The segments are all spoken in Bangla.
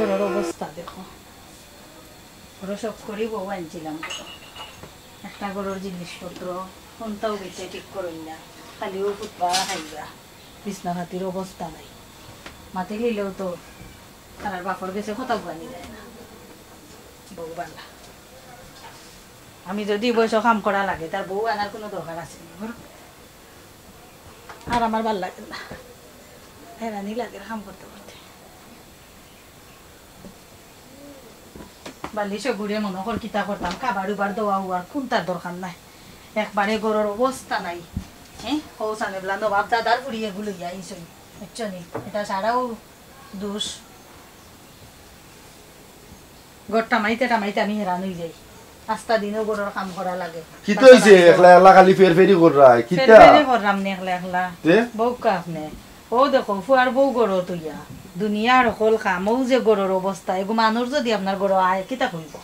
গরুর অবস্থা দেখো ওরা সব করি বউ আনছিলাম একটা গরুর জিনিসপত্র কোনটাও বেঁচে ঠিক করুন না খালিও ফুটবা খাইবা বিছনা হাতির অবস্থা নাই মাটি খেলেও তো তার বাপর গেছে কোথাও বানি যায় না বউ বালা আমি যদি বয়স কাম করা লাগে তার বউ আনার কোনো দরকার আছে আর আমার ভাল লাগে না হেরানি লাগে কাম করতে করতে বালিশ ঘুরে মনে কর কিতা করতাম কাবার উবার দেওয়া হওয়ার কোন তার দরকার নাই একবারে গরুর অবস্থা নাই হ্যাঁ হৌসানে বলা নবাব দাদার ফুড়িয়ে গুলো আইসই বুঝছো নি এটা ছাড়াও দোষ গড়টা মাইতে আমি হেরান হয়ে যাই আস্তা দিনও গরুর কাম করা লাগে কি তো হইছে একলা একলা খালি ফেরফেরি কররা কিতা ফেরফেরি কররাম নি একলা একলা বউ কাফনে ও দেখো ফুয়ার বউ গরু তুইয়া দুনিয়ার সকল কামও যে গরুর অবস্থা এগো মানুষ যদি আপনার গরু আয় কিতা কইব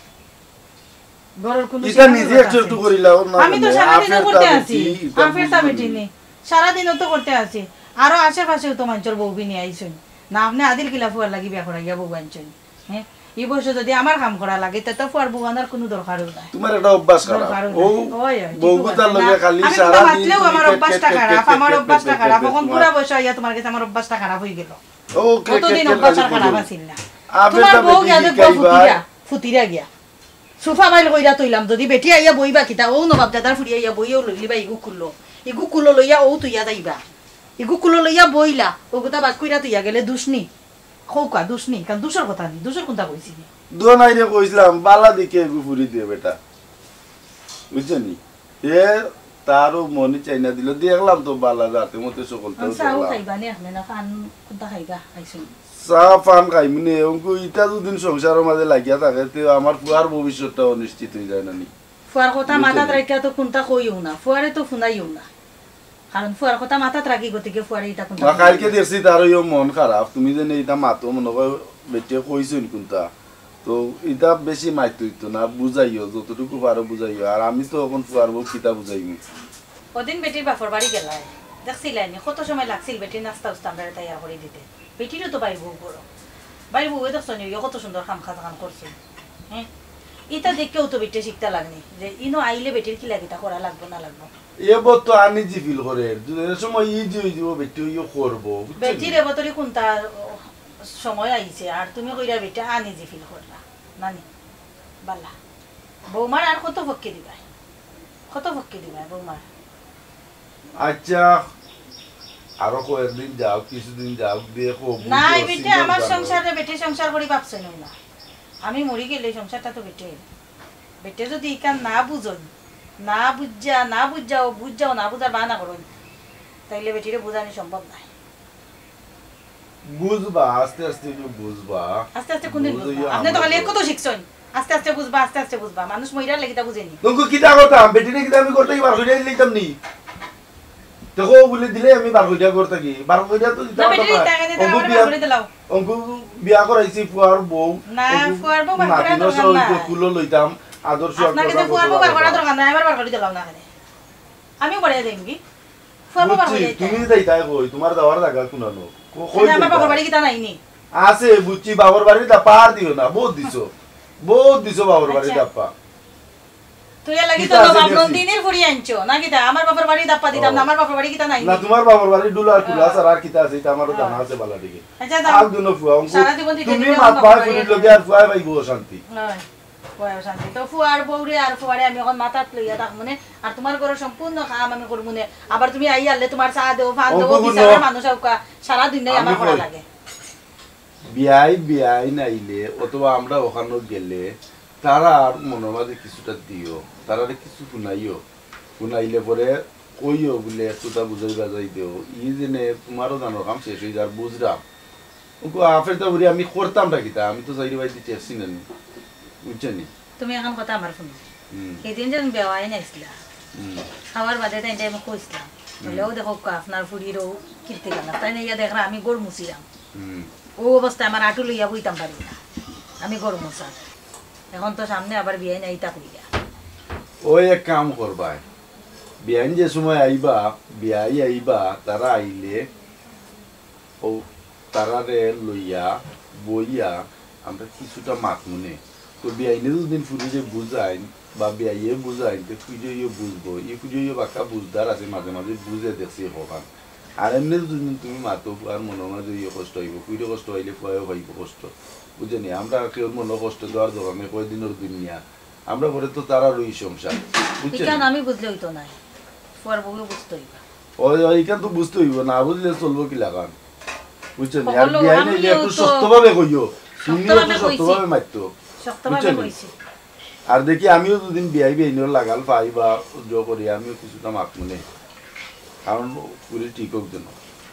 গরুর কোন এটা নিজে একটু করিলাও না আমি তো সারা দিন করতে আছি আফেরটা বেটিনি সারা দিন তো করতে আছি আরো আশেপাশেও তো মানুষের বউ বিনি আইছুন না আপনি আদিল কিলা ফুয়ার লাগি বিয়া করাইয়া বউ আনছুন হ্যাঁ এই বয়সে যদি আমার কাম করা লাগে তা তো ফুয়ার বউ আনার কোনো দরকারও নাই তোমার একটা অভ্যাস খারাপ ও বউগুতার লগে খালি সারা দিন আমার অভ্যাসটা খারাপ আমার অভ্যাসটা খারাপ এখন পুরা বয়স হইয়া তোমার কাছে আমার অভ্যাসটা খারাপ হয়ে গেল কতদিন অভ্যাসটা খারাপ আছিল না তোমার বউ গিয়া ফুটিরা গিয়া সোফা বাইল কইরা তৈলাম যদি বেটি আইয়া বইবা কিতা ও নবাব দাদার ফুড়ি আইয়া বইও লইলিবা ইগু কুলো লইয়া ও তুইয়া যাইবা ইগু কুলো লইয়া বইলা ও গোটা বাদ কইরা তুইয়া গেলে দুষ্নি খৌকা দুষ্নি কারণ দুষর কথা নি দুষর কোনটা কইছি দো নাইরে কইছিলাম বালা দিকে ইগু ফুড়ি দিয়ে বেটা বুঝছনি এ তারও মনে চাইনা দিল দেখলাম তো বালা রাতে মতে সকল তো সাও খাইবা নে আপনি না খান কোনটা খাইবা আইছুন সাফান খাইমিনে অঙ্কু ইটা দুদিন সংসারের মাঝে লাগিয়া থাকে তে আমার ফুয়ার ভবিষ্যৎটা অনিশ্চিত হয়ে যায় না নি ফুয়ার কথা মাথাত রাখিয়া তো কোনটা কইও না ফুয়ারে তো শুনাইও না কারণ ফুয়ার কথা মাথাত রাখি গতিকে ফুয়ারে এটা কোনটা কালকে দেখছি তার ইও মন খারাপ তুমি যে এটা মাতো মনে হয় বেটে কইছুন কোনটা তো এটা বেশি মাইতো হইতো না বুঝাইও যতটুকু পারো বুঝাইও আর আমি তো এখন ফুয়ার বউ কিতা বুঝাইমি ওদিন বেটির বাপর বাড়ি গেলাই দেখছিলেন কত সময় লাগছিল বেটির নাস্তা উস্তা আমরা তৈয়ার করে দিতে বেটিরও তো বাইর বউ বড় বাইর বউ দেখছো নি কত সুন্দর কাম করছে হ্যাঁ এটা দেখেও তো বেটে শিখতে লাগনি যে ইনো আইলে বেটির কি লাগে তা করা লাগবে না লাগবে এবার তো আনি জি ফিল করে সময় ইজি হয়ে যাব বেটি ইও করব বেটির এবতরি কোনটা সময় আইছে আর তুমি কইরা বেটা আনি জি ফিল করলা নানি বালা বৌমার আর কত পক্ষে দিবা বৌমার আচ্ছা আরো কয়েকদিন যাও কিছুদিন যাও দেখো না বেটে আমার সংসারে বেটে সংসার করি ভাবছেন না আমি মরি গেলে সংসারটা তো বেটে যদি ইকান না বুঝন না বুঝাও না বুঝার বানা করুন তাইলে বেটিরে বুঝানি সম্ভব নাই বুঝবা আস্তে আস্তে বুঝবা আস্তে কোনদিন বুঝবা আপনি তো খালি কত শিখছেন আস্তে বুঝবা মানুষ মইরার লাগি তা বুঝেনি তোকে কিটা করতাম বেটিরে কিটা আমি করতেই বার হইয়া দিলাম নি দেখো বলে দিলে আমি বার হইয়া করতে কি বার হইয়া তো দিতাম না অঙ্কু বিয়া করাইছি ফুয়ার বউ না ফুয়ার বউ বার করা দরকার না কুলো লইতাম আদর্শ আপনাকে তো ফুয়ার বউ বার করা দরকার না আমার বার করে দিলাম না কেন আমি বড়াই দেই কি ফুয়ার বউ বার করে দিই তুমি দেই তাই কই তোমার দাওয়ার জায়গা কোনানো কই আমার বাবার বাড়ি কিটা নাই নি আছে বুচি বাবার বাড়ি দা পার দিও না বহুত দিছো বাবার বাড়ি দাপা তুই লাগি তো নবাব নন্দিনীর ফুড়ি আনছো না কিটা আমার বাবার বাড়ি দাপা দিতাম না আমার বাবার বাড়ি কিটা নাই না তোমার বাবার বাড়ি ডুলার কুলাস আর কিটা আছে এটা আমারও জানা আছে বালা দিকে আচ্ছা আগ দুনো ফুয়া সারা জীবন দিতে তুমি মাত পাই ফুড়ি লগে আর ফুয়া ভাই বউ শান্তি নয় ফুয়া শান্তি তো ফুয়ার বউরে আর ফুয়ারে আমি এখন মাথাত লইয়া থাক মনে আর তোমার ঘর সম্পূর্ণ কাম আমি করব মনে আবার তুমি আই আলে তোমার চা দেও ফান দেও বিচারা মানুষ সারা দিন নাই আমার করা লাগে বিয়াই নাইলে অথবা আমরা ওখানে গেলে তারা আর মনের মাঝে কিছুটা দিও তারা কিছু শুনাইলে পরে কইও বলে একটুটা বুঝাই বাজাই দিও ই জেনে তোমারও জানো কাম শেষ হয়ে যার বুঝলাম আফেরটা বলি আমি করতাম কিতা আমি তো চাইরি বাই দিতে আসছি না বুঝছেনি তুমি এখন কথা আমার শুনো সেদিন যেন বেওয়াই নাইছিলা খাওয়ার বাদে তাই আমি কইছিলাম বলেও দেখো আপনার ফুড়িরও কীর্তি গান তাই না ইয়া দেখরা আমি গড় মুছিলাম ও অবস্থায় আমার আটু লইয়া বইতাম পারি না আমি গড় মুছার এখন তো সামনে আবার বিয়াই নাই তা কইয়া ওই এক কাম করবা বিয়াইন যে সময় আইবা তারা আইলে ও তারারে লইয়া বইয়া আমরা কিছুটা মাখমুনে তো বিয়াইনে দুদিন ফুরিয়ে বুঝাইন বা বিয়াইয়ে বুঝাইন তো পুজোইও বুঝবো এই পুজোইও বাক্কা বুঝদার আছে মাঝে মাঝে বুঝে দেখছি হবান আর এমনি দুদিন তুমি মাতো আর মনের মাঝে ইয়ে কষ্ট হইব পুজো কষ্ট হইলে পয়ও হইব কষ্ট বুঝেনি আমরা কেউ মনে কষ্ট দেওয়ার দোকানে কয়দিনের দুনিয়া আমরা পরে তো তারা রই সংসার বুঝছেন আমি বুঝলে হইতো না পর বউ বুঝতে হইব ওইখান তো বুঝতে হইব না বুঝলে চলবো কি লাগান বুঝছেন আর বিয়াইনে একটু শক্তভাবে কইও তুমিও তো শক্তভাবে মারতো শক্তভাবে কইছি আর দেখি আমিও দুদিন বিয়াই বিয়াইনের লাগাল পাই বা জো করি আমিও কিছুটা মাখমুনে কারণ পুরি ঠিক হোক যেন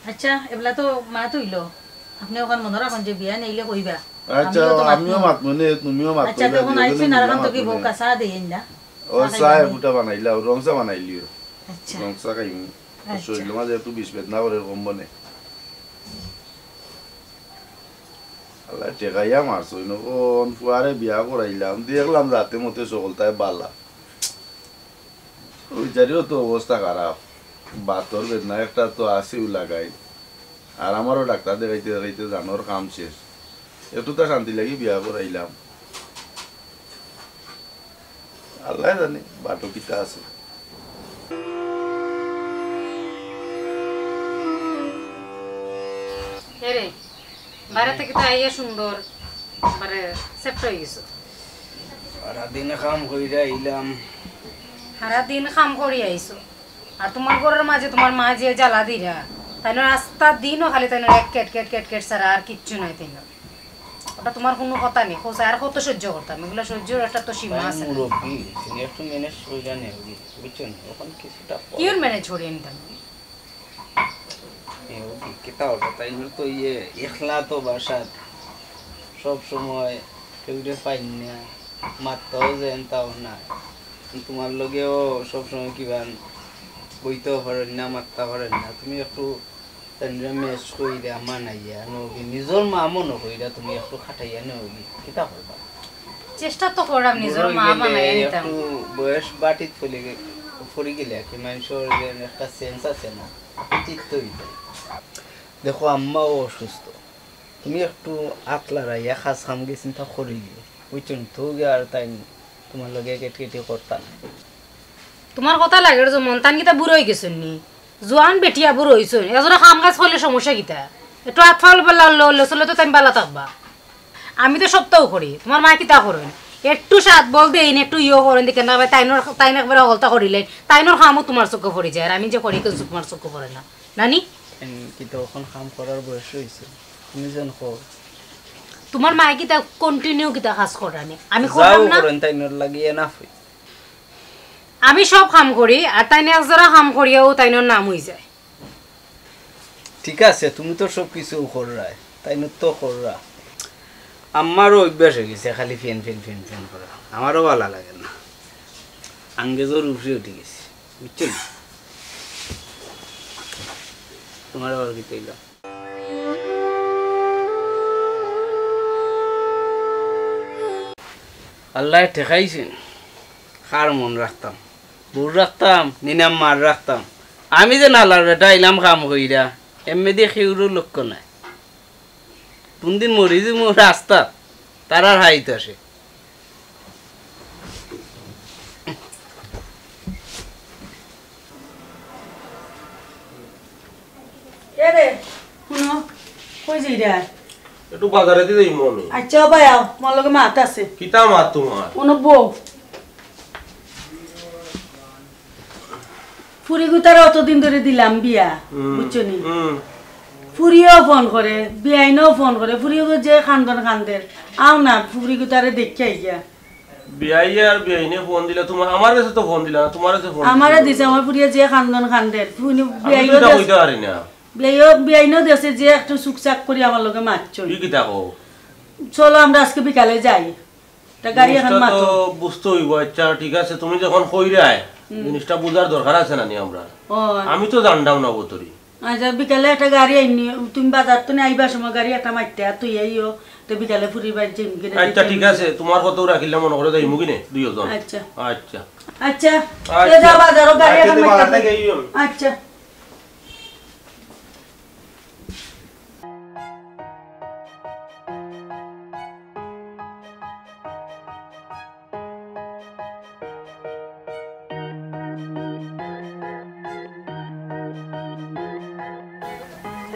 আচ্ছা এবলা তো মা তুইলো আপনি ওখান মনে রাখুন যে বিয়া নেইলে কইবা আচ্ছা আমিও মাখমুনে তুমিও মাখমুনে আচ্ছা তখন আইছি না রাখুন তো কি বউ কাসা দেইন না ও সাই ফুটা বানাইলা রংসা বানাইলিও আচ্ছা রংসা খাইমু শরীর মাঝে একটু বিষ বেদনা করে কম বনে আল্লাহ টেকাইয়া মারছো কোন ফুয়ারে বিয়া করাইলাম দেখলাম রাতে মতে সকলটাই বালা ওই জারিও তো অবস্থা খারাপ বাতর বেদনা একটা তো আসেও লাগাই আর আমারও ডাক্তার দেখাইতে দেখাইতে জানোর কাম শেষ একটু তো শান্তি লাগি বিয়া করাইলাম আল্লাহ জানে বাটো কিতা আছে রে বাইরে থেকে তো আইয়া সুন্দর মানে সেট হয়ে গেছো সারাদিন কাম কইরা আইলাম সারাদিন কাম করি আইছো আর তোমার ঘরের মাঝে তোমার মা যে জ্বালা দিরা তাই না রাস্তার দিনও খালি তাই না এক কেট কেট কেট কেট ছাড়া আর কিচ্ছু নাই তাই না ওটা তোমার কোনো কথা নেই কোসা আর কত সহ্য করতাম এগুলো সহ্যর একটা তো সীমা আছে মুরব্বি একটু ম্যানেজ কইরা নেও বুঝছেন এখন কিছুটা কি ওর ম্যানেজ ছড়িয়ে নিতাম কিতা হবে তাই তো ইয়ে একলা তো বাসাত সব সময় কেউরে পাই না মারতেও যেন তাও না তোমার লগেও সবসময় কিবান বইতেও পারেন না মারতে পারেন না তুমি একটু মেস কইরা মানাইয়া নবি নিজের মা মনে কইরা তুমি একটু খাটাইয়া নবি কিতা করবা চেষ্টা তো করলাম নিজের মা বানাইয়া নিতাম একটু বয়স বাটিত ফলি গেলে কি মানুষের একটা সেন্স আছে না চিত্ত হইতে দেখো আম্মাও অসুস্থ তুমি একটু আতলা রাইয়া খাস খাম গে চিন্তা করি গিয়ে বুঝছেন তো আর তাই তোমার লগে কেটে করতা না তোমার কথা লাগে যে মন্তান কিতা বুড়ো হয়ে গেছেন নি জোয়ান বেটিয়া বুড়ো হইছো এজরা কাম কাজ করলে সমস্যা কিতা একটু আতফাল বেলা লসলে তো তুমি বালা থাকবা আমি তো সপ্তাহ করি তোমার মা কিতা করেন একটু সাত বল দেন একটু ইয়ে করেন দেখে না তাইন একবার হলতা করিলেন তাইনোর কামও তোমার চোখে পড়ে যায় আর আমি যে করি কিছু তোমার চোখে পড়ে না নানি কিন্তু এখন কাম করার বয়স হয়েছে তুমি যেন কর তোমার মা কিতা কন্টিনিউ কিতা কাজ করানি আমি করলাম না তাইনোর লাগিয়ে না আমি সব কাম করি আর তাইনে একজোড়া কাম করিয়াও তাইনোর নাম হয়ে যায় ঠিক আছে তুমি তো সব কিছু কররা তাইনোর তো কররা আমারও অভ্যাস হয়ে গেছে খালি ফ্যান ফ্যান ফ্যান ফ্যান করা আমারও ভালো লাগে না আঙ্গেজোর উপরে উঠে গেছে বুঝছেন তোমার আবার কি তৈল আল্লাহ ঠেকাইছেন কার মন রাখতাম বুড় রাখতাম নিনাম মার রাখতাম আমি যে নালার বেটা এলাম কাম কইরা এমনি দিয়ে সেউরও লক্ষ্য নাই কোনদিন মরি যে মোর রাস্তা তার আর হাইতে আসে একটু বাজারে দিয়ে যাই মনে আচ্ছা ভাই আও মোর লগে মাত আছে কিতা মাত তোমার কোন বউ ফুরি গুতার অতদিন ধরে দিলাম বিয়া বুঝছো নি ফুরিও ফোন করে বিয়াইনও ফোন করে ফুরিও যে খান্দন খান্দের আও না ফুরি গুতারে দেখিয়া গিয়া বিয়াইয়া আর বিয়াইনে ফোন দিলা তোমার আমার কাছে তো ফোন দিলা না তোমার কাছে ফোন আমারে দিছে আমার ফুরিয়া যে খান্দন খান্দের ফুনি বিয়াইও কইতে পারি না বিয়াইনও দেশে যে একটু সুকসাক করে আমার লগে মারছো কি কিতা কও চলো আমরা আজকে বিকালে যাই তা গাড়ি এখন মাতো তো বুঝতে হইব আচ্ছা ঠিক আছে তুমি যখন কইরাই জিনিসটা বুঝার দরকার আছে না নি আমরা আমি তো জানতাম না বতরি আচ্ছা বিকালে একটা গাড়ি আইনি তুমি বাজার তো আইবার সময় গাড়ি একটা মারতে আর তুই আইও তো বিকালে ফুরিবার যাইম কিনা আচ্ছা ঠিক আছে তোমার কথা রাখিলাম মনে করে যাইমু কিনে দুইজন আচ্ছা আচ্ছা আচ্ছা এ যা বাজারও গাড়ি একটা মারতে আচ্ছা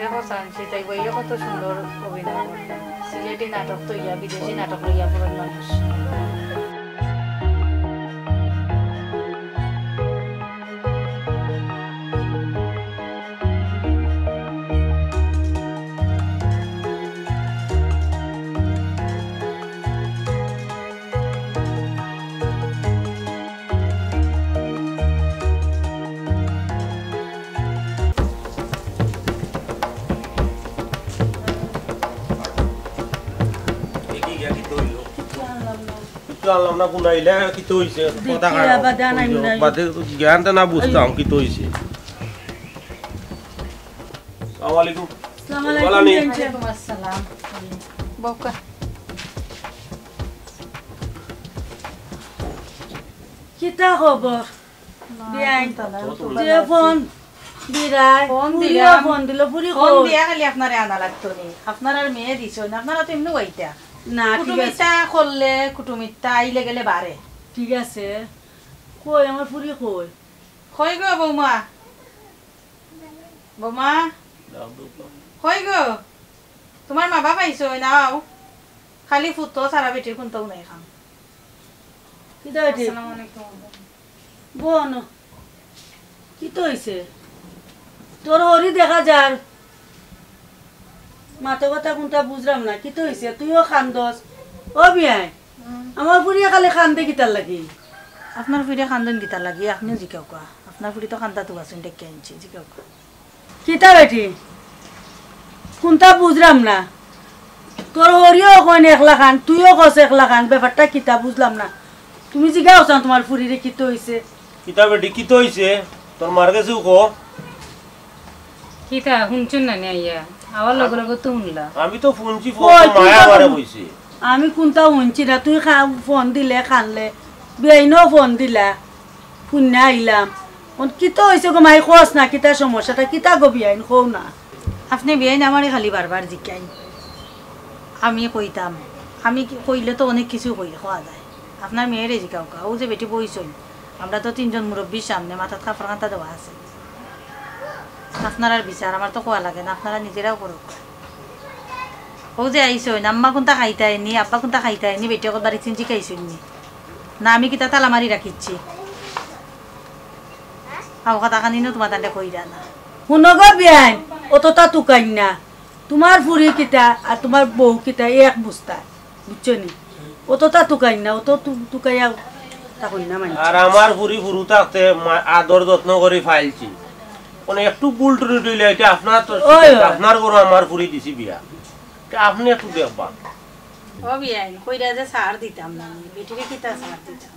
দেখো সানসি তাই বইয়ে কত সুন্দর অভিনয় করলো সিলেটি নাটক তো ইয়া বিদেশি নাটক লইয়া পড়ল মানুষ আনলাম না গুনাইলে কি তো হইছে কথা বাদে জ্ঞানটা না বুঝতাম কি তো হইছে আসসালামু আলাইকুম ওয়ালাইকুম আসসালাম বকা কিতা খবর বিয়াই যে ফোন দিরাই ফোন দিল পুরি ফোন দিয়া খালি আপনারে আনা লাগতো নি আপনার আর মেয়ে দিছো না আপনারা তো এমনি হইতা না কুটুমিটা করলে কুটুমিটা আইলে গেলে বাড়ে ঠিক আছে কই আমার পুরি কই কই গো বৌমা বৌমা কই গো তোমার মা বাবা আইছো নাও খালি ফুটো সারা বেটির কোনটাও নাই খাম কিতা হইছে আসসালামু আলাইকুম বোন কি তো হইছে তোর হরি দেখা যার মাথা কথা কোনটা বুঝলাম না কি তো হইছে তুইও খান্দস ও বিয়াই আমার পুরিয়া খালি খান্দে কিতার লাগি আপনার ফুড়ে খান্দন গীতা লাগি আপনিও জিকাও কোয়া আপনার ফুড়ি তো খান্দা তো আসুন ডেকে আনছি জিকাও কোয়া কিতা বেটি কোনটা বুঝলাম না তোর হরিও কইন একলা খান তুইও কস একলা খান ব্যাপারটা কিতা বুঝলাম না তুমি জিগাও চান তোমার ফুরিরে কি তো হইছে কিতা বেটি কি তো হইছে তোর মার কাছে কো কিতা শুনছুন না নিয়া আবার লগে লগে তো শুনলা আমি তো শুনছি ফোন মায়া মারে কইছে আমি কোনটা শুনছি না তুই ফোন দিলে খানলে বেআইনও ফোন দিলা শুনে আইলাম কি তো হয়েছে গো মাই খোঁজ না কিতা সমস্যাটা কিতা গো বেআইন কও না আপনি বেআইন আমারে খালি বারবার জিকাই আমি কইতাম আমি কইলে তো অনেক কিছু কই খাওয়া যায় আপনার মেয়েরে জিকাও কা ও যে বেটি বইছই আমরা তো তিনজন মুরব্বীর সামনে মাথাত কাপড় কাঁথা দেওয়া আছে আপনার আর বিচার আমার তো কোয়া লাগে না আপনারা নিজেরাও করুক ও যে আইসই আম্মা কোনটা খাইতায়নি আব্বা কোনটা খাইতায়নি বেটি কত বাড়ি চিনছি খাইছুনি না আমি কিতা তালা মারি রাখিচ্ছি আও কথা কানিনো তোমার তান্ডে কইরা না শুনো গো বেআইন অতটা টুকাই না তোমার ফুরি কিতা আর তোমার বউ কিতা এক বুঝতা বুঝছো নি অতটা টুকাই না অত টুকাইয়া তখন না মানে আর আমার ফুরি ফুরু থাকতে আদর যত্ন করে ফাইলছি মানে একটু ভুল টুরি দিলে এটা আপনার তো আপনার গরু আমার ফুরি দিছি বিয়া আপনি একটু দেখবা ও বিয়াইন কইরা যে সার দিতাম না বেটিরে কিতা সার দিতাম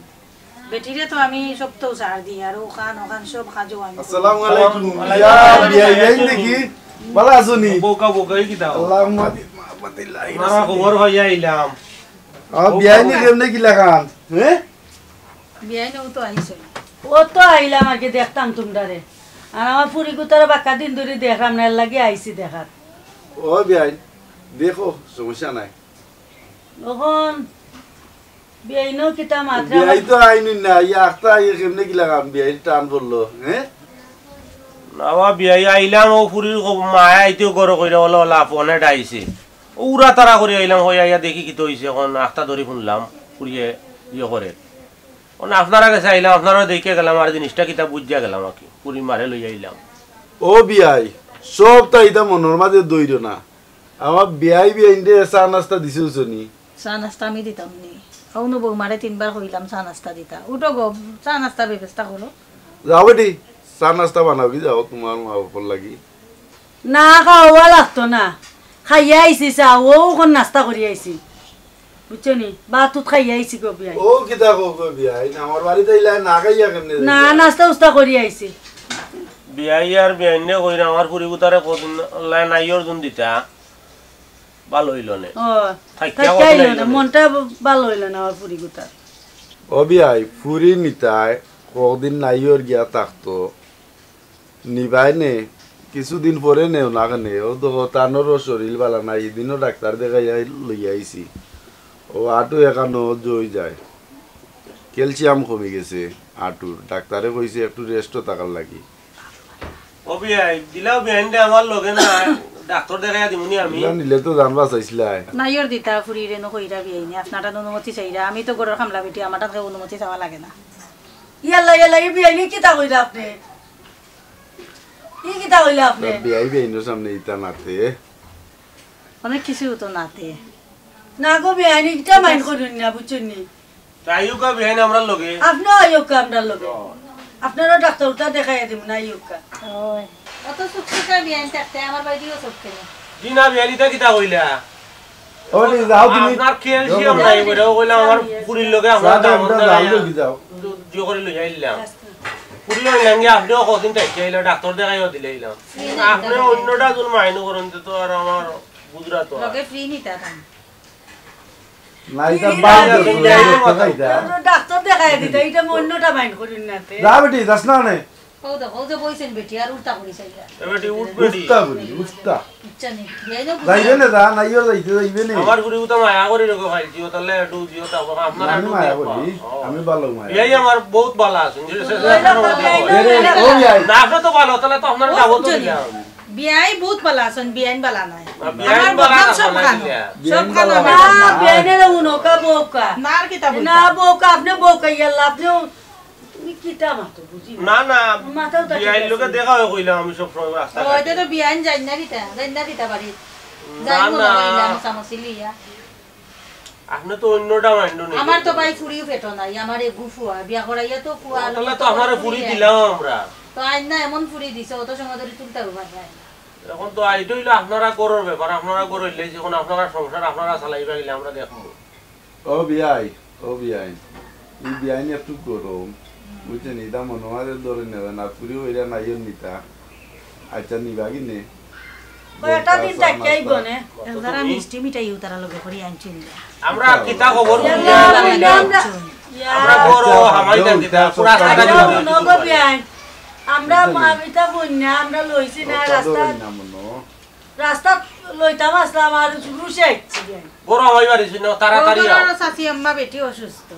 বেটিরে তো আমি সপ্তাহ সার দিই আর ওখান সব খাজো আমি আসসালামু আলাইকুম ইয়া বিয়াই দেখি ভালো আছো নি বোকা বোকাই কি দাও আল্লাহুম্মা মাতিল্লাহি মারা খবর হইয়া আইলাম বিয়াই নি কেমনে কি লাগান হ্যাঁ বিয়াইন ও তো আইছে ও তো আইলাম আগে দেখতাম তোমরারে আর আমার ফুরি কুতারে বাক্কা দিন ধরে দেখলাম না লাগে আইছি দেখার ও বিয়াই দেখো সমস্যা নাই তখন বিয়াইনো কিতা মাত্রা বিয়াই তো আইনি না ইয়া আখতা আই কেমনে কি লাগাম বিয়াই টান বললো হ্যাঁ নাবা বিয়াই আইলাম ও ফুরির মায়া আইতেও গরো কইরা ওলা ওলা ফোনে ডাইছে উড়া তারা করে আইলাম হইয়া দেখি কি তো হইছে এখন আখতা ধরে শুনলাম ফুরিয়ে ইয়ে করে মানে আপনারা কাছে আইলাম আপনারা দেখে গেলাম আর জিনিসটা কিতা বুঝিয়া গেলাম আর কি পুরি মারে লই আইলাম ও বিয়াই সব তো এটা মনের মাঝে দইর না আমার বিয়াই বিয়াইন্ডে চা নাস্তা দিছো শুনি চা নাস্তা আমি দিতাম নি আউনো বউ মারে 3 বার কইলাম চা নাস্তা দিতা উঠো গো চা নাস্তার ব্যবস্থা করো যাও বেটি চা নাস্তা বানাও কি যাও তোমার মা বাবার লাগি না খাওয়া লাগতো না খাইয়া আইছি চা ও এখন নাস্তা করি আইছি বুঝছো নি বাতুত খাইয়া আইছি গো বিয়াই ও কিতা কো বিয়াই আমার বাড়িতে ইলা না খাইয়া কেমনে না নাস্তা উস্তা করি আইছি বিয়াই আর বিয়াইনে কইরা আমার পুরি গুতারে কদিন লাই নাইয়র জুন দিতা ভালো হইল নে ও থাইকাইলো না মনটা ভালো হইলো না আমার পুরি গুতার ও বিয়াই ফুরি নিতায় কদিন নাইয়র গিয়া থাকতো নিবাই নে কিছুদিন পরে নেও না কেনে ও তো তানোরও শরীর ভালো নাই এদিনও ডাক্তার দেখাই লই আইছি ও আটু একানো জই যায় ক্যালসিয়াম কমে গেছে আটুর ডাক্তারে কইছে একটু রেস্টও থাকার লাগি ও বিয়াই দিলাও বিয়াইনে আমার লগে না ডাক্তার দেখাইয়া দিমুনি আমি নিলে তো জানবা চাইছিলাই নাইর দিতা ফুরিরে ন কইরা বিয়াইনি আপনারা অনুমতি চাইরা আমি তো গড়র খামলা বেটি আমার তাকে অনুমতি চাওয়া লাগে না ইয়াল্লা ইয়াল্লা বিয়াইনি কিতা কইলা আপনি কি কিতা কইলা আপনি বিয়াই বিয়াইনোর সামনে ইতা নাতে অনেক কিছু তো নাতে না গো বিয়াইনি কিতা মাইন্ড করুন না বুঝছনি তাইও কা বিহাইন আমরা লগে আপনি আইওকা আমরা লগে আপনারা ডাক্তারটা দেখাইয়া দিম না আইওকা ওই অত সুখসুখা বিয়াইন থাকতে আমার বাড়িও সব কেন দিনা বিয়ালিটা কিতা কইলা ওরে যাও তুমি আপনার ক্যালসিয়াম নাই বড় কইলা আমার পুরির লগে আমরা দামন যাও জিও করে লই আইলাম পুরি হইলাম গিয়ে আপনিও কদিন থাকি আইলা ডাক্তার দেখাইও দিলাম আপনি অন্যটা যখন মাইনু করেন তো আর আমার বুঝরা তো লগে ফ্রি নিতা তাম নাইতা বাইরে দেখাইতা ডাক্তার দেখাইয়া দিতা এটা অন্যটা মাইন্ড করুন নাতে যা বেটি যাস না নে ও যে বইছেন বেটি আর উল্টা করি চাইরা বেটি উঠবেটি উস্তা জানি বিয়াইনো যাইবে না যা নাইও যাইবে না আমার গুরি তো মায়া করে রেখো ভাই জিও তাহলে একটু জিও তা আপনারা আমি মায়া করি আমি ভালো মায়া এই আমার বহুত ভালো আছে ও ভাই না আপনি তো ভালো তাহলে তো আপনারা যাবো তো দিলাম বিয়াই বহুত বালা আছেন বিয়াইন বালা নাই বিয়াইন বালা না সব খানো সব খানো না বিয়াইনে উনোকা বোকা নার কিতা বল না বোকা আপনি বোকা ইয়াল্লা আপনি তুমি কিতা মাতো বুঝি না না মাথাও তো বিয়াইন লোকে দেখা হয়ে কইলাম আমি সব সময় রাস্তা ওইটা তো বিয়াইন যাই না দিতা বাড়ি যাই মনে কইলাম সামসিলিয়া আপনি তো অন্যটা মাইন্ড নেই আমার তো ভাই ফুরিও পেটো নাই আমার এই গুফুয়া বিয়া করাইয়া তো কুয়া তাহলে তো আমারে পুরি দিলাম আমরা তো আইন না এমন ফুরি দিছে অত সময় ধরে তুলতে পারবা না এখন তো আইটো হইলো আপনারা করর ব্যাপার আপনারা করইলে যখন আপনারা সংসার আপনারা চালাইবা গেলে আমরা দেখবো ও বিয়াই এই বিয়াই নিয়ে একটু গরম বুঝছেন এটা মনে হয় ধরে নেবে না পুরি হইরা নাইও নিতা আচ্ছা নিবা কিনে কয়টা দিন থাকি আইবো নে যারা মিষ্টি মিঠাই তারা লগে করি আনছেন আমরা কিতা খবর আমরা আমরা বড় হামাইতা কিতা পুরা টাকা দিব নগো বিয়াই আমরা মামিতা বন্যা আমরা লইছি না রাস্তা লইতাম আসলাম আর রুশে আইছি বড় হইবার ছিল তাড়াতাড়ি ওরা সাসি আম্মা বেটি অসুস্থ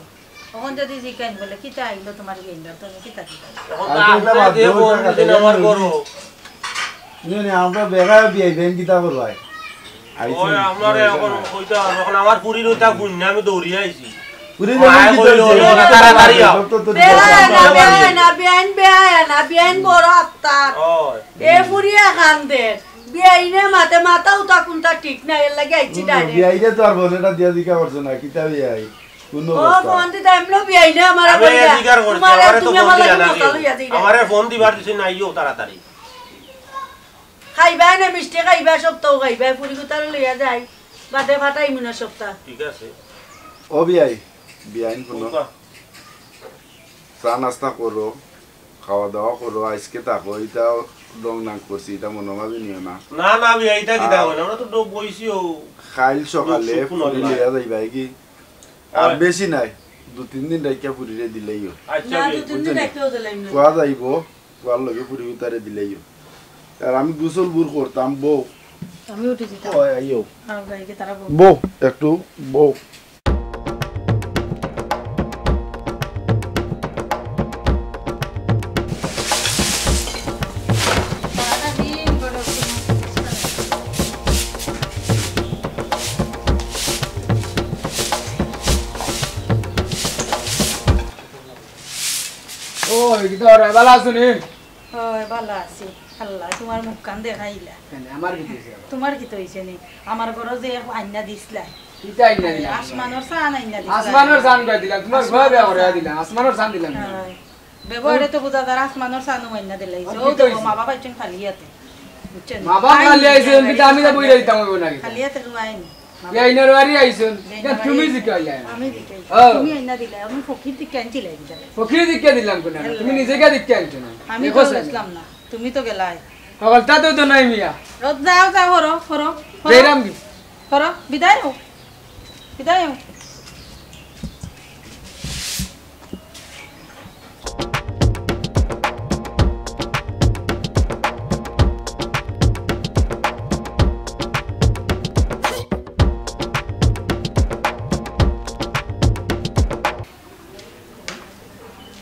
তখন যদি জিকাইন বলে কিতা আইলো তোমার গেইলা তুমি কিতা কিতা এখন আমরা দেব দিন আমার বড় নে আমরা বেগা বিয়াই বেন কিতা করবাই ওই আমারে এখন কইতা এখন আমার পুরি রইতা গুন্না আমি দৌড়ি আইছি পুরি তাড়াতাড়ি না বিয়াইন বড় আত্মার এ ফুরিয়া খান দে বিয়াইনে মাতে মাথা উতা কোনটা ঠিক না এর লাগে আইছি ডাইরেক্ট বিয়াইরে তো আর বনেটা দিয়া দিকা করছ না কিতা বিয়াই কোন ও বন্ধি টাইমলো বিয়াইনে আমারে আমি জিগার করছি আমারে ফোন দিবার দিছ না আইও তাড়াতাড়ি খাইবা না মিষ্টি খাইবা সপ্তাহ খাইবা পুরি কুতার লইয়া যাই বাদে ফাটাই মিনা সপ্তাহ ঠিক আছে ও বিয়াইন কোনো চা নাস্তা করো খাওয়া দাওয়া করো আজকে থাকো এটা রং নাং করছি এটা মনে মাঝে নিও না না না আমি এইটা কিতা কইলাম আমরা তো বইছিও খাইল সকালে পুরি লইয়া যাইবা কি আর বেশি নাই 2-3 দিন রাইকা পুরিরে দিলেইও আচ্ছা না 2-3 দিন রাখতেও দিলাম না কোয়া যাইবো কোয়ার লগে পুরি উতারে দিলেইও আর আমি গোসল বুর করতাম বউ আমি উঠে যেতাম ওই আইও আর গাইকে তারা বউ একটু বউ ভালো আছুনি হয় ভালো আছি আল্লাহ তোমার মুখ কান দেখাইলা তোমার কি হইছে নি আমার ঘর যে আইনা দিছলা আসমানের সান আইনা দিছলা আসমানের সান কই দিলাম তোমার ঘর বিয়া করে দিলাম আসমানের সান দিলাম ব্যবহারে তো বুঝাদার আসমানের সান আইনা দিলাইছে ও তো মা বাবা ইচ্ছেন খালিয়াতে বুঝছেন মা বাবা খালি আইছেন কিন্তু আমি তো বইরা দিতাম ওই নাকি খালিয়াতে রুয়াইন বিয়াইনার বাড়ি আইছেন তুমি জিকাইলা আমি দিকাই তুমি আইনা দিলা আমি ফকির দিকে আনছিলা দিলা ফকির দিকে দিলাম কোন তুমি নিজেকে দিকে আনছো না আমি তো ইসলাম না তুমি তো গেলাই পাগলটা তো নাই মিয়া রোজ যাও যাও হরো জয়রাম কি হরো বিদায় হও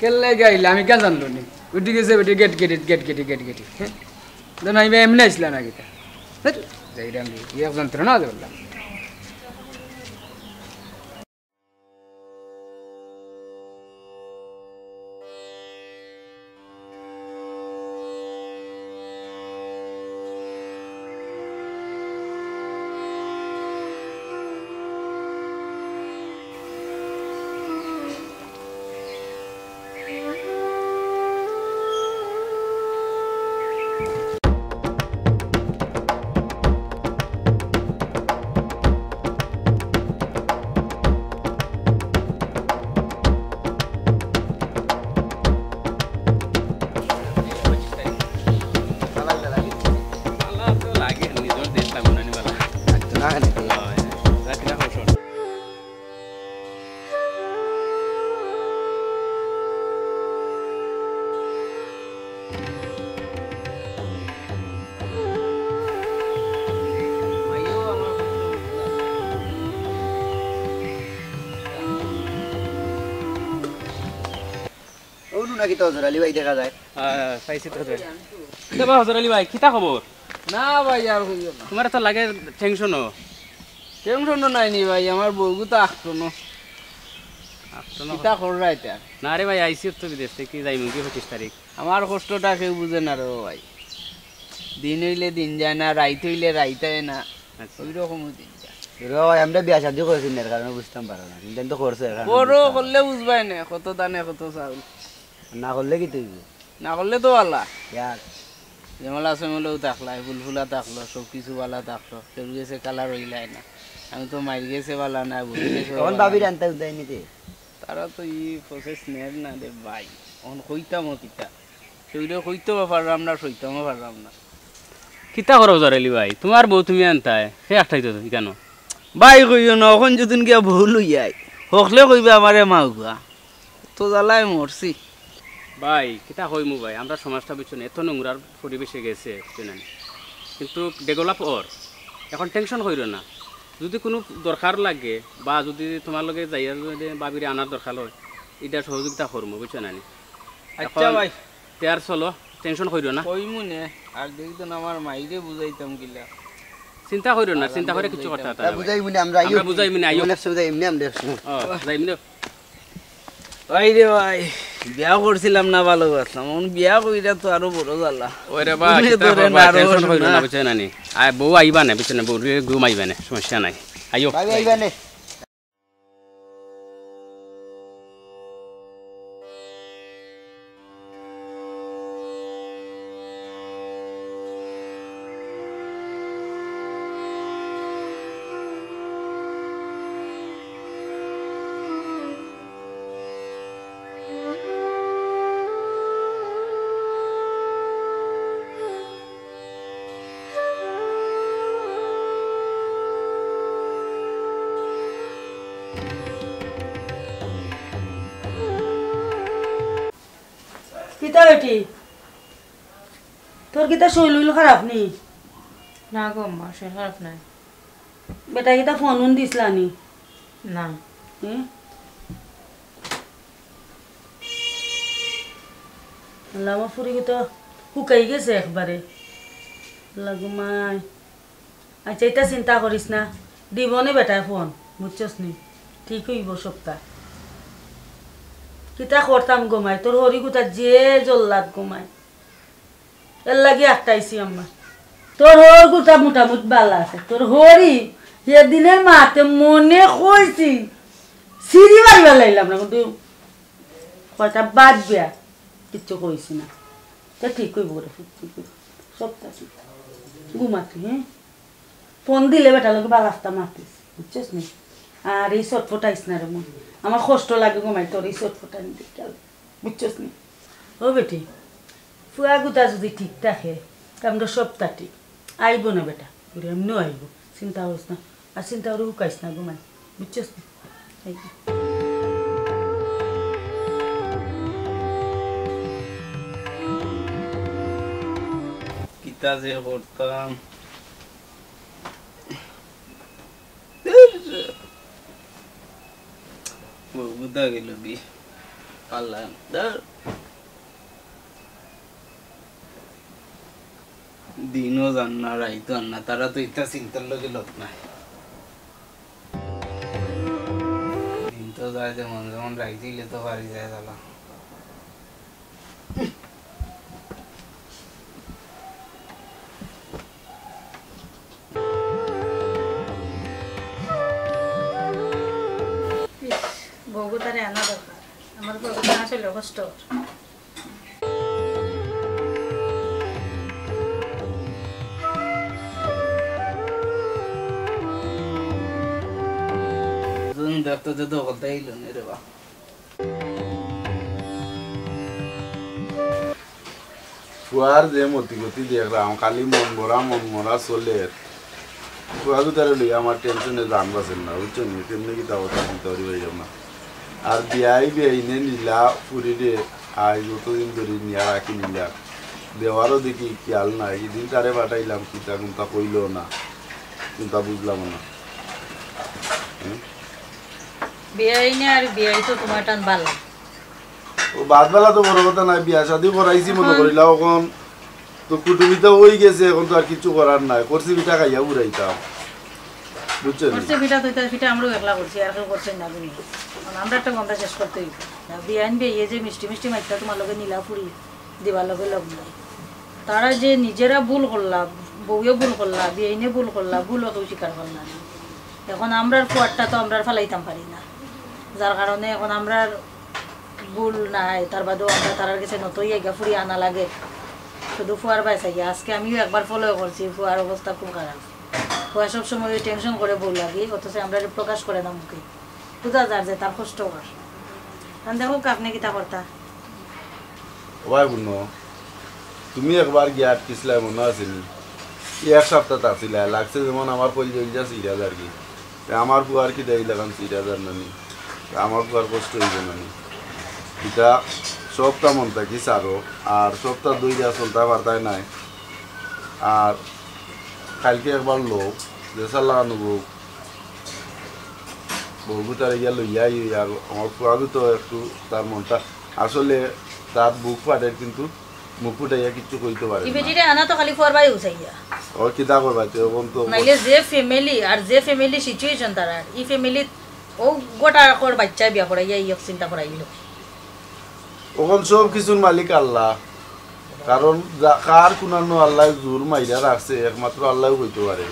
কেলে গাইলা আমি কেন জানলো নি উঠি গেছে বেটি গেট গেটি হ্যাঁ আমি এমনি আসলা না গীতা যাইরাম এক যন্ত্রণা বললাম নাকি তো হজর আলী ভাই দেখা যায় পাইছি তো দেবা হজর আলী ভাই কিতা খবর না ভাই আর হইও না তোমার তো লাগে টেনশনও টেনশন নাই নি ভাই আমার বউগু তো আটকনো কিতা কররা এটা না রে ভাই আইসি তো বিদেশ থেকে যাইমু কি 25 তারিখ আমার কষ্টটা কেউ বুঝে না রে ভাই দিন হইলে দিন যায় না রাইত হইলে রাইত হয় না ওই রকম দিন যায় ভাই আমরা বিয়া শাদি করেছি না কারণে বুঝতাম পারো না কিন্তু তো করছে বড় করলে বুঝবাই না কত দানে কত চাউল না করলে কি তুই না করলে তো আল্লাহ ইয়ার যেমলা সেমলেও থাকলা ফুলফুলা থাকলো সব কিছু বালা থাকলো কেউ গেছে কালার হইলাই না আমি তো মাইর গেছে বালা না বুঝে গেছে তখন ভাবির আনতে উদয় নিতে তারা তো ই প্রসেস নের না রে ভাই অন কইতাম কিতা সেগুলো কইতেও পারলাম না সইতামও পারলাম না কিতা করো হজর আলী ভাই তোমার বউ তুমি আনতাই সে একটাই তো কেন ভাই কইও না এখন যদিন গিয়া ভুল হইয়াই হকলে কইবে আমারে মাউগা তো জ্বালায় মরছি ভাই কিতা কইমু ভাই আমরা সমাজটা বুঝছো না এত নোংরার পরিবেশে গেছে বুঝছেন কিন্তু ডেভেলপ ওর এখন টেনশন হইল না যদি কোনো দরকার লাগে বা যদি তোমার লগে যাইয়া যদি বাবিরে আনার দরকার হয় এটা সহযোগিতা করবো বুঝছো না আচ্ছা ভাই তেয়ার চলো টেনশন হইল না কইমু নে আর দেখতো না আমার মাইরে বুঝাইতাম কিলা চিন্তা করিও না চিন্তা করে কিছু কথা বুঝাইবি না আমরা আইও বুঝাইবি না আইও অনেক সুবিধা এমনি আমরা যাইবি না ভাই রে ভাই বিয়া করছিলাম না ভালোবাসলাম এখন বিয়া কইরা তো আরো বড় জ্বালা ওরে বা চিন্তা করবা টেনশন হইল না বুঝছেন না আই বউ আইবা না বুঝছেন বউ ঘুমাইবা না সমস্যা নাই আইও ভাই আইবা না কিতা বেটি তোর কিতা শৈল খারাপ নি না গো মা শরীর খারাপ নাই বেটা কিতা ফোন দিসলা নি না আমার ফুরি তো শুকাই গেছে একবারে লাগুমাই আচ্ছা এটা চিন্তা করিস না দিব নে বেটাই ফোন বুঝছস নি ঠিক হইব সপ্তাহ কিতা করতাম গোমাই তোর হরি গুতা যে জল্লাদ গোমাই এর লাগে একটাইছি আমার তোর হর গুতা মোটামুটি বালা আছে তোর হরি সেদিনের মাতে মনে কইছি সিঁড়ি মারিবার লাইলাম না কিন্তু কয়টা বাদ বিয়া কিচ্ছু কইছি না তা ঠিক কইব রে সপ্তাহ ঘুমাতি হ্যাঁ ফোন দিলে বেটা লোক বালাস্তা মাতিস বুঝছিস নি আর এই চটফটাইস না রে মন আমার কষ্ট লাগে ঘুমাই তোর এই চটফটা নিতে গেল বুঝছিস নি ও বেটি ফুয়া গুতা যদি ঠিক থাকে আমরা সপ্তাহ ঠিক আইব না বেটা ঘুরে এমনিও আইব চিন্তা করিস না আর চিন্তা করে শুকাইস না ঘুমাই বুঝছিস নি কিতা যে করতাম বুঝা গেল বি পারলাম দিনও দিনও যান না রাইতো আন না তারা তো ইটা চিন্তার লগে লোক নাই দিন তো যায় যেমন যেমন রাইতিলে তো পারি যায় দালা বউটারে আনা দরকার আমার বউটা আসলে কষ্ট দেখতে তো কথাই হইল না রে বা ফুয়ার যে মতি গতি দেখলাম খালি মন মরা চলে ফুয়াকে তারা লইয়া আমার টেনশনে জান বাঁচেন না বুঝছেন কেমনি কি তাও চিন্তা করি হয়ে যাব না আর বিয়াই নে নিলা ফুরি দে আই যতদিন ধরে নিয়া রাখি নিলা দেওয়ারও দেখি খেয়াল নাই এদিন তারে পাঠাইলাম কিতা কোনটা কইল না কোনটা বুঝলাম না বিয়াই নে আর বিয়াই তো তোমার টান ভালো ও বাদবেলা তো বড় কথা নাই বিয়া শাদি করাইছি মনে করিলা এখন তো কুটুমিতা হয়ে গেছে এখন তো আর কিছু করার নাই করছি পিঠা খাইয়া উড়াইতাম বুঝছেন করছে পিঠা তো পিঠা আমরাও একলা করছি আর কেউ করছেন না বুঝি আমরা একটা গন্ধা শেষ করতে হইব বিয়ান বিয়ে যে মিষ্টি মিষ্টি মাইটা তোমার লগে নীলা ফুরি দিবার লগে লগ নাই তারা যে নিজেরা ভুল করলা বউয়ে ভুল করলা বিয়াইনে ভুল করলা ভুলও কেউ স্বীকার করলা না এখন আমরার ফুয়ারটা তো আমরা ফালাইতাম পারি না যার কারণে এখন আমরার ভুল নাই তার বাদেও আমরা তার কাছে নতই আইগা ফুরি আনা লাগে শুধু ফুয়ার বাইসা গিয়ে আজকে আমিও একবার ফলো করছি ফুয়ার অবস্থা খুব খারাপ ফুয়া সবসময় টেনশন করে বল লাগে অথচ আমরা প্রকাশ করে না মুখে বুঝা যার যে তার কষ্ট কর কারণ দেখো আপনি কিতা করতা ওই বুনো তুমি একবার গিয়ে আটকিসলাই মনে আসেনি এক সপ্তাহ আসিলা লাগছে যেমন আমার পরিচয় যা 30,000 কি আমার ফুয়ার কি দেই লাগান 30,000 নানি আমার ফুয়ার কষ্ট হইবে নানি এটা সপ্তাহ মন থাকি সারো আর সপ্তাহ 2 যা চলতে পারতাই নাই আর কালকে একবার লোক দেশার লাগানো বউ তার ইয়া লইয়াই আর আমার ফুয়াকে তো একটু তার মনটা আসলে তার বুক ফাটে কিন্তু মুখ ফুটাইয়া কিছু কইতে পারে ইবেটিরে আনা তো খালি ফুয়ার বাই উসাইয়া ও কিতা করবা তো কোন তো নাইলে যে ফ্যামিলি আর যে ফ্যামিলি সিচুয়েশন তার এই ফ্যামিলি ও গোটা কর বাচ্চা বিয়া করাইয়া এই চিন্তা করাইল ওখান সব কিছুর মালিক আল্লাহ কারণ কার কোনানো আল্লাহ জোর মাইরা রাখছে একমাত্র আল্লাহ হইতে পারে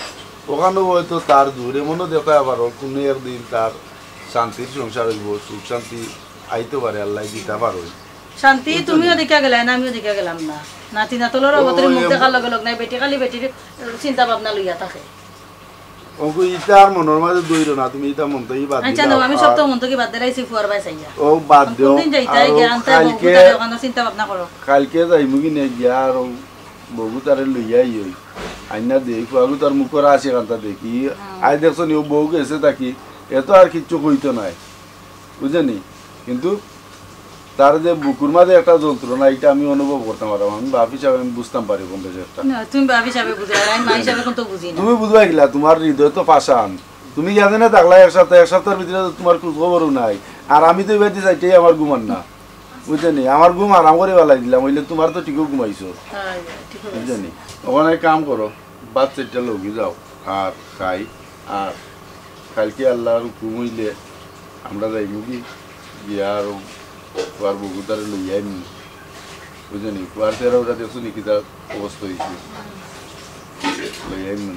ওখানেও হয়তো তার জোর এমনও দেখা আবার কোনো একদিন তার শান্তির সংসার হইব সুখ শান্তি আইতে পারে আল্লাহ দিতে পারো শান্তি তুমিও দেখা গেলে না আমিও দেখা গেলাম না নাতি নাতলের অবতরে মুখ দেখার লগে লগ নাই বেটি খালি বেটির চিন্তা ভাবনা লইয়া থাকে ওগো ইতার মনের মাঝে দইর না তুমি ইতা মন তো ই বাদ আচ্ছা না আমি সব তো মন তো কি বাদ দিলাইছি ফুয়ার বাই চাইয়া ও বাদ দিও কোনদিন যাইতাই জ্ঞানটা বহু ওখানে চিন্তা ভাবনা করো কালকে যাইমু কি নে গিয়া আর বহু তারে লইয়াই হই আইনা দেই ফুয়াগু তার মুখর আসে কান্তা দেখি আই দেখছো নি ও বউ গেছে তাকি এত আর কিচ্ছু কইতো নাই বুঝেনি কিন্তু তার যে বুকুর মাঝে একটা যন্ত্রণা এটা আমি অনুভব করতে পারলাম আমি ভাবি হিসাবে আমি বুঝতাম পারি কোন একটা তুমি ভাবি হিসাবে বুঝলা আমি মা হিসাবে কোন তো বুঝি না তুমি বুঝবা গিলা তোমার হৃদয় তো পাশান তুমি জানে না থাকলা এক সপ্তাহের ভিতরে তোমার খোঁজ খবরও নাই আর আমি তো এবার চাইতেই আমার ঘুমান না বুঝলি আমার ঘুম আরাম করে বেলাই দিলাম হইলে তোমার তো ঠিকও ঘুমাইছো বুঝলি ওখানে কাম করো বাচ্চাটা লগি যাও আর খাই আর কালকে আল্লাহর হুকুম হইলে আমরা যাইব কি গিয়া আর কুয়ার বগুতারে লইয়াই নি বুঝলি কুয়ার তেরা ওটা দেখছো নাকি তার অবস্থা হয়েছে লইয়াই নি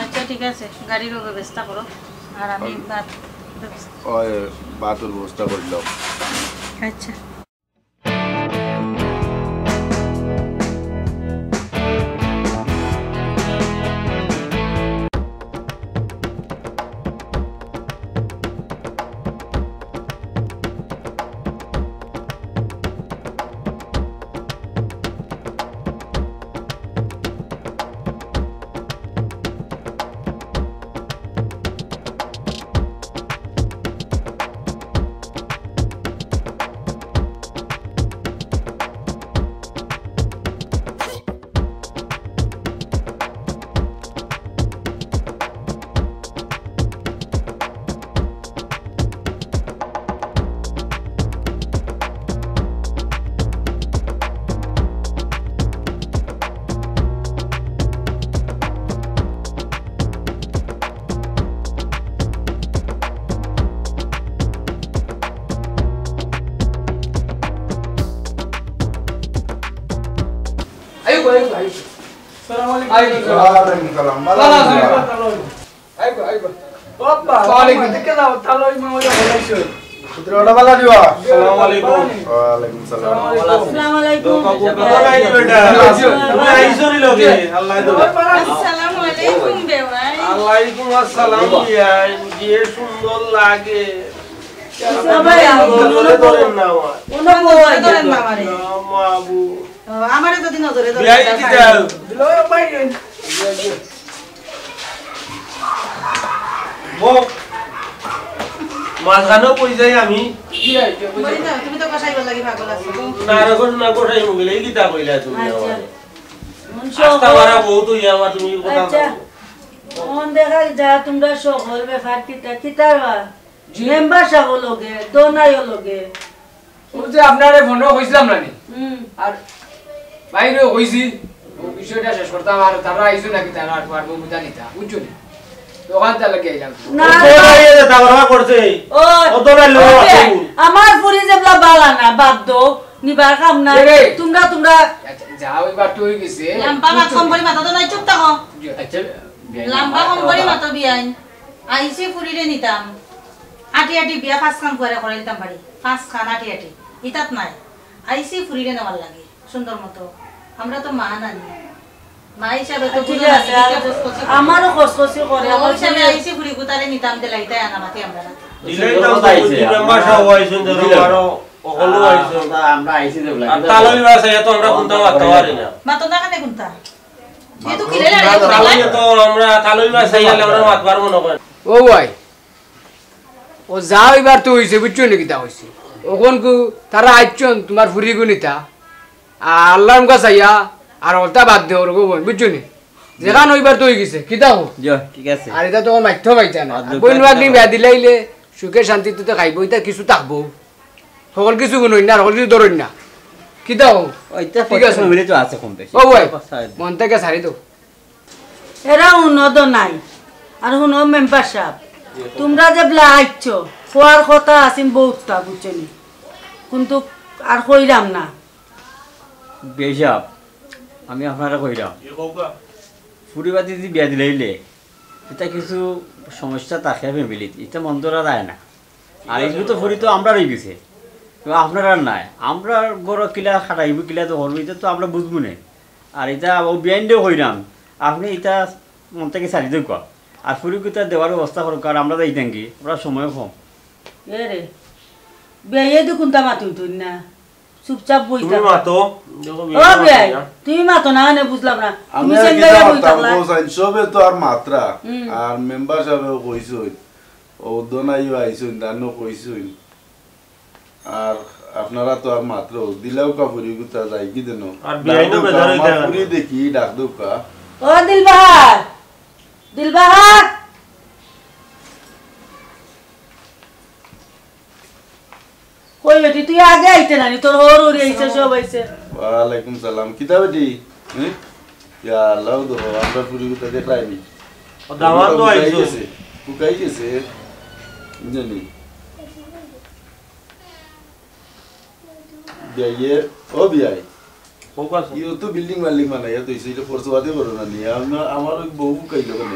আচ্ছা ঠিক আছে গাড়ির ব্যবস্থা করো আর আমি বাতের ব্যবস্থা করলাম আচ্ছা ওয়ালাইকুম সালাম ভালো আছেন আইগো আইগো বাবা ওয়ালাইকুম দেখে দাও তালই মামলা বলাইছো পুত্রটা ভালো দিবা আসসালামু আলাইকুম ওয়ালাইকুম সালাম আসসালামু আলাইকুম বলাই বেটা তুমি আইছরি লগে আল্লাহ দো আসসালামু আলাইকুম বেওয়াই আলাইকুম আসসালাম বিয়াই যে সুন্দর লাগে সবাই ধরেন না আমার ধরেন মামারে মাবু আমারে যদি নজরে ধরে বিয়াই কি দাও দিলো ভাই বো মাঝখানেও কই যাই আমি তুমি তো কষাইবার লাগি পাগল আছো না রকম না কোথায় মুগলে এই কিতা কইলা তুমি আমার মনসো আস্তা মারা বহুত হই আমার তুমি কথা আচ্ছা মন দেখা যা তোমরা সকল ব্যাপার কিতাবা মেম্বার সাহেব লগে দোনাইও লগে ওই যে আপনারে ফোনও কইছিলাম না নি আর বাইরেও কইছি ও বিষয়টা শেষ করতাম আর তারা আইছো নাকি তারা আর পারবো বুঝা নিতা বুঝছো নি দোকানটা লাগি আইলাম না দোনাইয়ে দাবরা করছে ও দোনাই লো আমার পুরি যেবলা বালা না বাদ দো নিবার কাম না তোমরা যাও এবার তুই গেছে লাম্বা মাত কম বলি মাথা তো নাই চুপ থাকো আচ্ছা লাম্বা কম বলি মাথা বিয়াইন আইছে ফুরিরে নিতাম আটি আটি বিয়া পাঁচ খান করে করে দিতাম বাড়ি পাঁচ খান আটি আটি ইতাত নাই আইছে ফুরিরে নেওয়ার লাগে সুন্দর মতো আমরা তো মা নানি মা হিসাবে তো ঠিক আছে আমারও কষ্ট করে আমার হিসাবে আইছে ফুরি গুতারে নিতাম তে লাইতাই আনা মাতি আমরা দিলাই তো তাইছে মেম্বার সাহেব আইছেন ধরো আরো ওগুলো আইছেন আমরা আইছি দেবলা আর তালই বাসা এত আমরা কোনটা মারতে পারি না মাতো না কানে কোনটা এই তো কিরে লাগে তালই তো আমরা তালই বাসা আইলে আমরা মাত পারবো না ও ভাই ও যাও এবার তো হইছে বুঝছো নি কিতা হইছে ওখন কু তারা আইছন তোমার ফুরি গুনিতা আল্লাহর কাছে আইয়া আর ওটা বাদ দে ওর গোবন বুঝছো নি যেখান ওইবার তো হই গেছে কিতা হো ঠিক আছে আর এটা তো মাইথ পাইতা না বইন বাগনি বিয়া দিলাইলে সুখে শান্তিতে তো খাইবো এটা কিছু থাকবো সকল কিছু গুণ না আর সকল কিছু ধরুন না কিতা হো ওইটা ঠিক আছে মিলে তো আছে কম বেশি ও ভাই মন থেকে ছাড়ি দাও এরা উন্নত নাই আর শুনো মেম্বার সাহেব তোমরা যে বলা আইছো খোয়ার কথা আছেন বহুতটা বুঝছেনি কিন্তু আর কইরাম না বেশাব আমি আপনারা কইরাম ফুরিবাতি যদি বিয়া দিলাইলে এটা কিছু সমস্যা থাকে ফ্যামিলিত এটা মন ধরা যায় না আর এগুলো তো ফুরি তো আমরা রয়ে গেছে আপনারা নাই আমরা বড় কিলা খাটাইব কিলা তো হরব এটা তো আমরা বুঝবো না আর এটা ও বিয়াইন্ডেও কইরাম আপনি এটা মন থেকে ছাড়ি দেব আর ফুরিকুতা দেওয়ার ব্যবস্থা করুক আর আমরা যাই থাকি আমরা সময় কম এ রে বেয়ে দেখুন তা মাতুন তুই না চুপচাপ বই তুমি মাতো ও বেয়াই তুমি মাতো না নে বুঝলাম না আমি তুমি আর সেন কি জায়গা বই জানতাম থাকলা কোসাইন সবে তো আর মাত্রা আর মেম্বার সাহেব কইছই ও দোনাইও আইছই দানো কইছই আর আপনারা তো আর মাত্র দিলাও কাপুরি গুতা যাই কি দেন আর বিয়াইনো বেজারই দেন পুরি দেখি ডাক দোকা ও দিলবাহার কই বেটি তুই আগে আইতে নানি তোর ওর ওর আইছে সব আইছে ওয়ালাইকুম সালাম কিতা বেটি ইয়া আল্লাহ দো আমরা পুরি গুতা দেখাইনি ও দামান তো আইছো কুকাই গেছে জানি বিয়াইয়ে ও বিয়াই ফোকাস ইও তো বিল্ডিং মালিক বানাইয়া তো ইসে ফোর্সবাদে করো না নি আমার বউ কাইলো কেন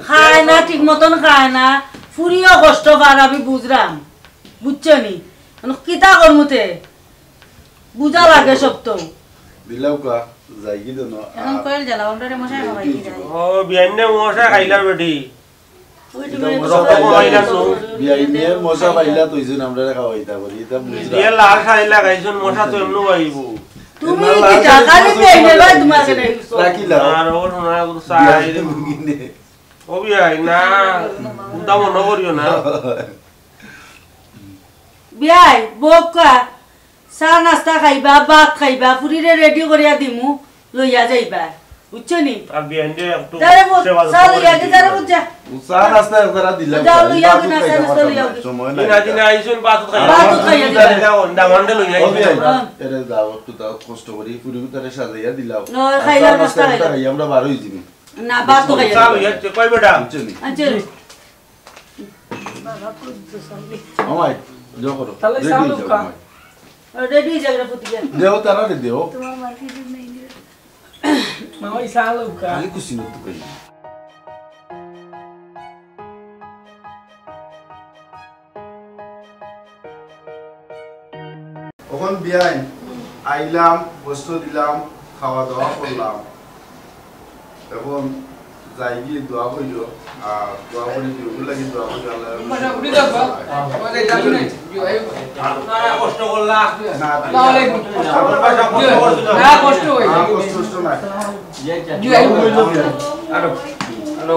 খায় না ঠিক মতন খায় না ফুরিও কষ্ট পার আমি বুঝলাম বুঝছো নি কিতা করমুতে বুঝা লাগে সব তো দিলাও কা যাই কি দেন এখন কইল জ্বালা আমরা রে মশাই খাওয়াই কি যায় ও বিয়াইনে মশা খাইলার বেটি বিয়াইনে মশা পাইলা তো ইসে আমরা খাওয়াইতা বলি এটা বুঝরা দিয়ে লাল খাই লাগাইছন মশা তো এমনো আইবো তুমি কি টাকা দিতে এনে ভাই তোমাকে দেইছো রাখিলা আর ও না গুলো সাই ও বিয়াই না উন্তা মনে করিও না বিয়াই বকা চা নাস্তা খাইবা ভাত খাইবা ফুরিরে রেডি করিয়া দিমু লইয়া যাইবা বুঝছো নি আর বিয়াইনে একটু তারে সেবা চা লইয়া দি তারে বুঝা উসা রাস্তা একবার দিলাও যাও লইয়া দিনা চা লইয়া সময় দিনা দিনা আইছন বাত খাইয়া দাও দামান্ডে লইয়া এরে দাও একটু দাও কষ্ট করি পুরি তারে সাজাইয়া দিলাও ন খাইলা নাস্তা খাই আমরা বার হই দিবি না বাত তো খাইয়া চা লইয়া কই বেটা বুঝছনি আচ্ছা আমায় জো করো তাহলে চালু কা রেডি জায়গা ফুটিয়া দেও তারা দেও তোমার মার্কেটে নাই মামাই সালো কা খালি খুশি নতো কই ওখান বিয়াই আইলাম বস্তু দিলাম খাওয়া দাওয়া করলাম এখন যাই গিয়ে দোয়া কইল আর দোয়া করে দিও লাগি দোয়া করে আল্লাহ মাশা করি দাও ওই যাবি না আপনারা কষ্ট করলা না আসসালামু আলাইকুম না কষ্ট হই কষ্ট না জি আই আরো